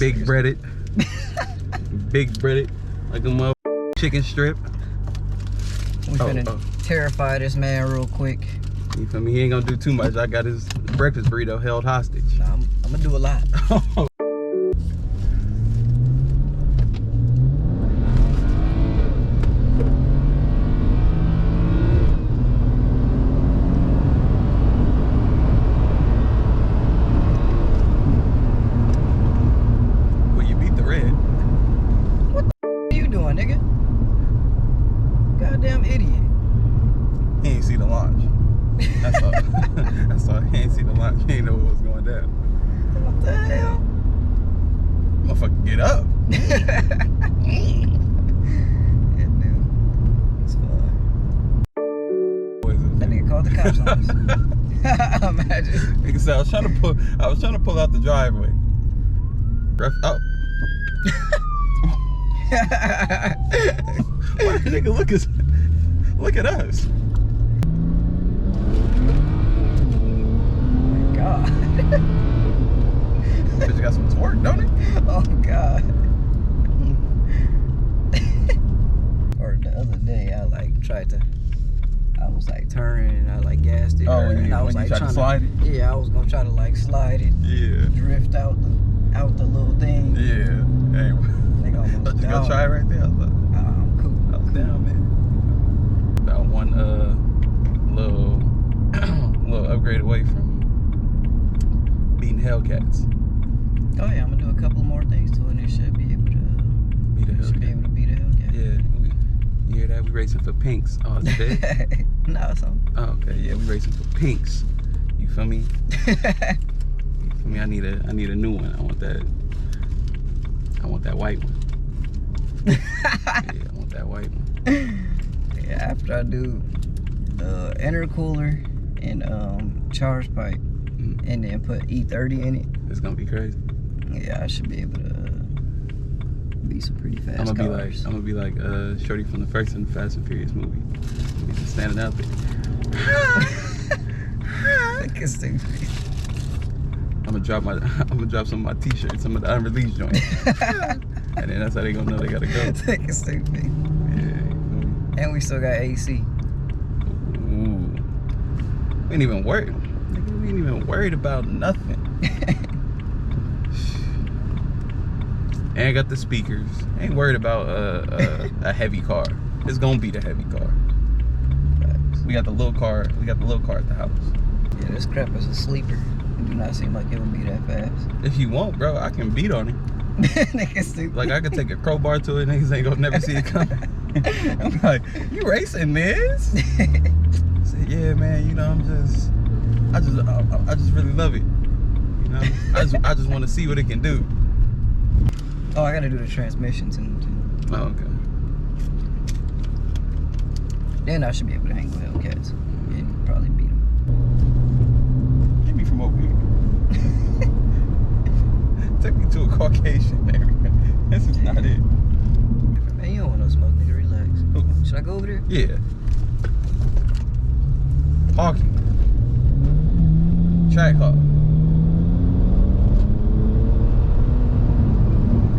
Big breaded. Big breaded. Like a mother chicken strip. We finna terrify this man real quick. You feel me? He ain't gonna do too much. I got his breakfast burrito held hostage. Nah, I'm gonna do a lot. Well, you beat the red. What the are you doing, nigga? Goddamn idiot. He ain't see the launch. That's all. That's all. He ain't see the launch. He ain't know what was going down. What the hell? Motherfucker, get up. Yeah, dude. It's fine. That nigga called the cops on us. Imagine. Like I said, I was trying to pull out the driveway. Oh. Why the nigga look at us? God. Bitch got some twerk, don't it? Oh God. Or the other day, I was like turning, I like gassed it. Oh, and yeah, I was when you like tried to slide it? Yeah, I was gonna try to like slide it. Yeah. Drift out the little thing. Yeah. Hey, Nigga almost let's down. go try it right there. I'm cool. I was down, man. About one little upgrade away from beating Hellcats. Oh yeah, I'm gonna do a couple more things to it and it should be able to Beat a should be able to beat a Hellcat. Yeah, you hear that? We racing for pinks. Oh, it's dead? No, it's on. Oh, okay, yeah, we racing for pinks. You feel me? You feel me? I need a new one. I want that white one. Yeah, I want that white one. Yeah, after I do the intercooler and charge pipe and then put E30 in it. It's gonna be crazy. Yeah, I should be able to be some pretty fast I'm cars. gonna be like Shorty from the first and Fast and Furious movie. He's just standing out there. I'm gonna drop some of my t-shirts, some of the unreleased joints. And then that's how they gonna know they gotta go. Fucking stupid. Yeah. And we still got AC. Ooh. We ain't even worried. Nigga, we ain't even worried about nothing. And got the speakers. Ain't worried about a heavy car. It's gonna be the heavy car. We got the little car. We got the little car at the house. Yeah, this crap is a sleeper. It do not seem like it would be that fast. If you want, bro, I can beat on it. Nigga stupid. Like I could take a crowbar to it. Niggas ain't gonna never see it coming. I'm like, you racing this? I said, yeah, man. You know, I just really love it. You know, I just want to see what it can do. Oh, I gotta do the transmissions and. Oh, okay. Then I should be able to hang with Hellcats and probably beat them. Get me from over here. Took me to a Caucasian area. This is not it. Man, you don't want no smoke, nigga. Relax. Should I go over there? Yeah. Hawking. Track hawk.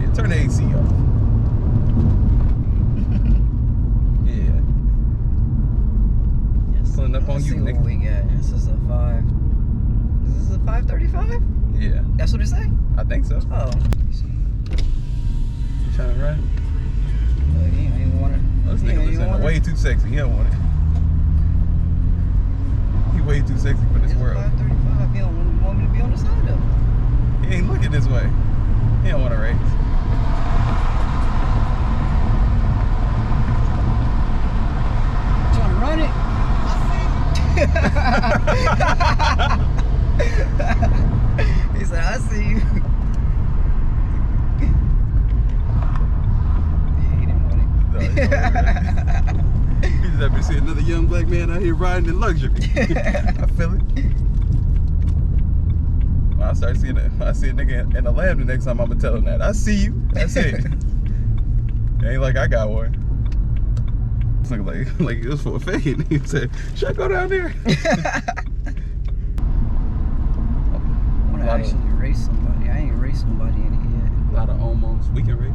Yeah, turn the AC off. Yeah. Yes. Pulling up on Let's you, see what nigga. we got. This is a 5. Is this a 535? Yeah. That's what it say? I think so. Oh. Let me see. You trying to run? Well, he don't even want to. Oh, this nigga looking way too sexy. He don't want it. He way too sexy for this world. 535. He don't want me to be on the side of him. He ain't looking this way. He don't want to race. Trying to run it? He said, I see you. Yeah, he didn't want it. No, he don't want it. He just happy to see another young black man out here riding in luxury. I feel it. When I start seeing it, I see a nigga in a Lamb the next time, I'm gonna tell him that. I see you. That's it. It ain't like I got one. It's like it was for a fade. He said, should I go down there? I want to actually race somebody. I ain't raced somebody in it yet. A lot of almost. We can race.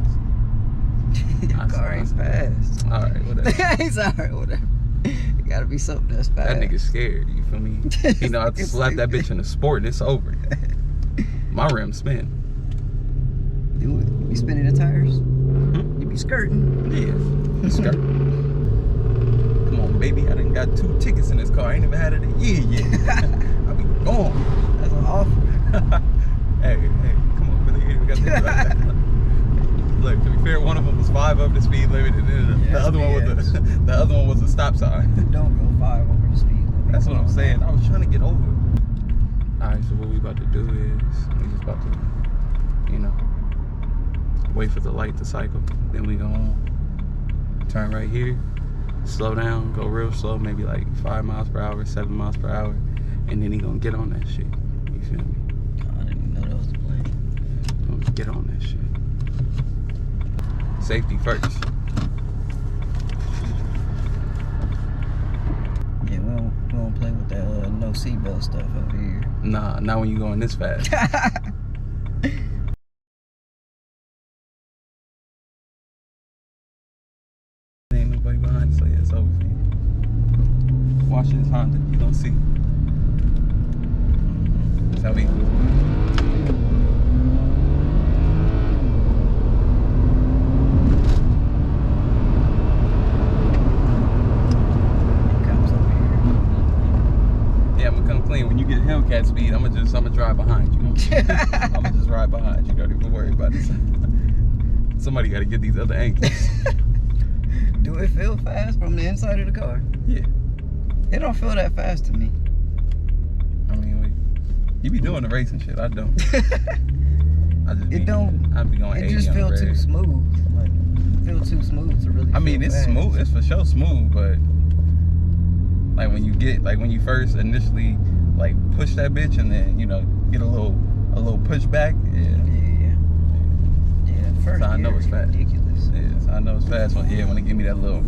Your car ain't fast. Alright, whatever. He's alright, whatever. It gotta be something that's fast. That nigga's scared, you feel me? He know how to slap that bitch in the sport and it's over. My rims spin. Do it. You be spinning the tires? Hmm? You be skirting? Yeah. Skirt. Come on, baby. I done got 2 tickets in this car. I ain't even had it a year yet. I be gone. That's an offer. Hey, come on, really? We got that. Look, to be fair, one of them was 5 over the speed limit, and then the other one was a stop sign. Don't go 5 over the speed limit. That's what I'm saying. I was trying to get over it. All right, so what we about to do is we just about to, you know, wait for the light to cycle. Then we gonna turn right here, slow down, go real slow, maybe like 5 miles per hour, 7 miles per hour, and then he gonna get on that shit. You feel me? I didn't even know that was the plan. Gonna get on that shit. Safety first. Yeah, we don't play with that no seatbelt stuff over here. Nah, not when you going this fast. Ain't nobody behind, so yeah, it's over for you. Watch this Honda, you don't see. That's how we. When you get Hellcat speed, I'm gonna drive behind you. I'm gonna just ride behind you. Don't even worry about it. Somebody got to get these other angles. Do it feel fast from the inside of the car? Yeah. It don't feel that fast to me. I mean, you be doing the racing shit. I don't. I just it don't. I be going. It just feel too smooth. Like, feel too smooth to really. I mean, it's fast. smooth. It's for sure smooth, but like when you first initially like push that bitch and then get a little pushback. Yeah. First so I know it's fast. Ridiculous. Yeah, so I know it's fast when it give me that little.